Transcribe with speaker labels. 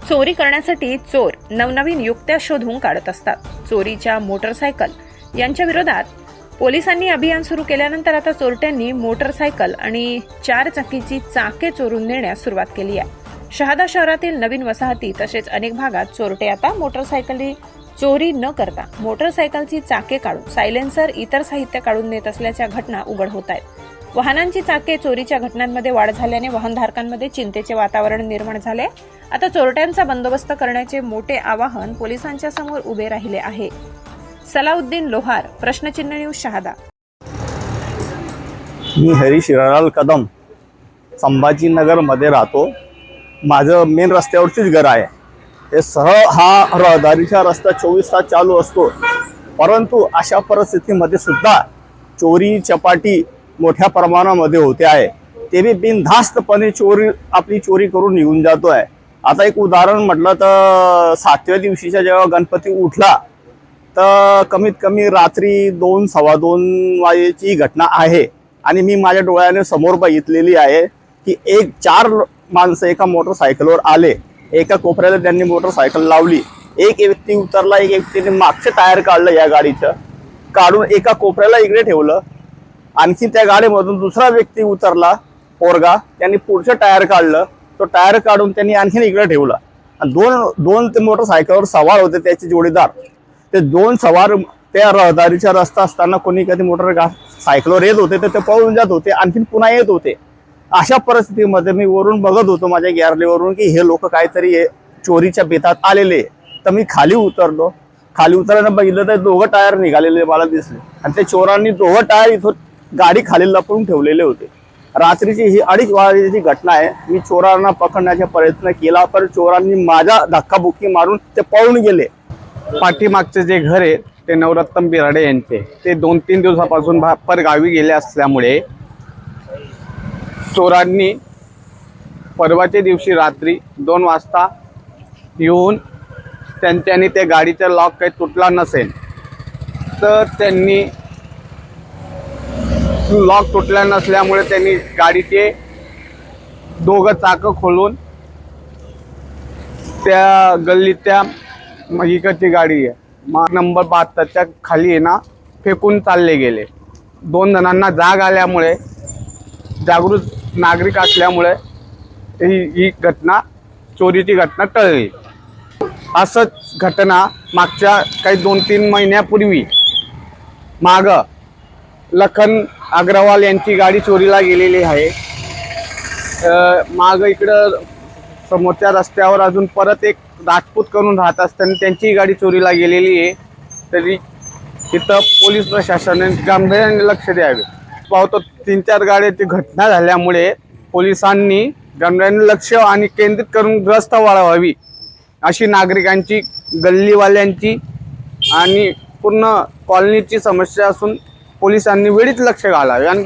Speaker 1: चोरी करण्यासाठी चोर नवनवीन युक्त्या शोधून काढत असतात। चोरीच्या मोटरसायकल यांच्या विरोधात पोलिसांनी अभियान सुरू केल्यानंतर आता चोरट्यांनी मोटरसायकल आणि 4 चाकीची चाके चोरून नेण्यास सुरुवात केली आहे। शहादा शहरातील नवीन वसाहती तसेच अनेक भागात चोरटे आता मोटरसायकली चोरी न करता मोटरसायकलची चाके काढून सायलेन्सर इतर साहित्य काढून नेत असल्याच्या घटना उघड होत आहेत। वाहनांची चाके चोरीच्या घटनांमध्ये वाढ झाल्याने वाहनधारकांमध्ये चिंतेचे वातावरण निर्माण झाले। आता चोरट्यांचा बंदोबस्त करण्याचे मोठे आवाहन पोलिसांच्या समोर उभे राहिले आहे। सलाउद्दीन लोहार, प्रश्नचिन्ह न्यूज, शहादा।
Speaker 2: मी हरीश हिरालाल कदम संभाजीनगर मध्ये राहतो। माझं मेन रस्त्यावरचीच घर आहे। हे हा रहदारीचा रस्ता 24 तास चालू असतो, परंतु अशा परिस्थितीमध्ये सुद्धा चोरी चपाटी मोठ्या प्रमाणामध्ये होते आहे। ते बी बिनधास्तपणे आपली चोरी करून निघून जातो आहे। आता एक उदाहरण म्हटलं तर 7व्या दिवशीच्या जेव्हा गणपती उठला तर कमीत कमी रात्री 2 सव्वा 2 वाजेची घटना आहे आणि मी माझ्या डोळ्याने समोर बघितलेली आहे की 4 माणसं एका मोटरसायकलवर आले। एका कोपऱ्याला त्यांनी मोटरसायकल लावली, एक व्यक्ती उतरला, एक व्यक्तीने मागचे टायर काढलं या गाडीचं, काढून एका कोपऱ्याला इकडे ठेवलं। आणखी त्या गाडीमधून दुसरा व्यक्ती उतरला, पोरगा, त्यांनी पुढचं टायर काढलं, तो टायर काढून त्यांनी आणखीन इकडे ठेवला। आणि दोन ते मोटरसायकलवर सवार होते त्याचे जोडीदार। ते 2 सवार त्या रहदारीचा रस्ता असताना कोणी कधी सायकलवर येत होते तर ते पळून जात होते, आणखीन पुन्हा येत होते। अशा परिस्थितीमध्ये मी वरून बघत होतो माझ्या गॅलरीवरून की हे लोक काहीतरी चोरीच्या बेतात आलेले। तर मी खाली उतरलो। खाली उतरल्यानं बघितलं तर 2 टायर निघालेले मला दिसले आणि त्या चोरांनी 2 टायर इथं गाडी खाली लपवून ठेवलेले होते। रात्रीची ही 2:30 वाजेची घटना आहे। मी चोरांना पकडण्याचा प्रयत्न केला, पण चोरांनी माझा धक्काबुक्की मारून ते पळून गेले।
Speaker 3: पाठीमागचे जे घर आहे ते नवरत्न बिराडे यांचे, ते 2-3 दिवसापासून परगावी गेले असल्यामुळे चोरांनी परवाच्या दिवशी रात्री 2 वाजता येऊन त्यांच्यानी त्या गाडीचा लॉक काही तुटला नसेल तर त्यांनी लॉक तुटला नसल्यामुळे त्यांनी गाडीचे 2 चाकं खोलून त्या गल्लीच्या इकडची गाडी आहे नंबर 72च्या खाली आहे ना फेकून चालले गेले। 2 जणांना जाग आल्यामुळे, जागृत नागरिक असल्यामुळे ही घटना, चोरीची घटना टळली। असंच घटना मागच्या काही 2-3 महिन्यापूर्वी लखन अग्रवाल यांची गाडी चोरीला गेलेली आहे। इकडं समोरच्या रस्त्यावर अजून परत एक राजपूत करून राहत असताना त्यांची गाडी चोरीला गेलेली आहे। तरी तिथं पोलीस प्रशासनाने गांभीर्याने लक्ष द्यावे। पाहतो 3-4 गाड्याची घटना झाल्यामुळे पोलिसांनी गांभीर्याने लक्ष आणि केंद्रित करून गस्त वाढवावी अशी नागरिकांची, गल्लीवाल्यांची आणि पूर्ण कॉलनीची समस्या असून पोलिसांनी वेळीच लक्ष घालावे। आणि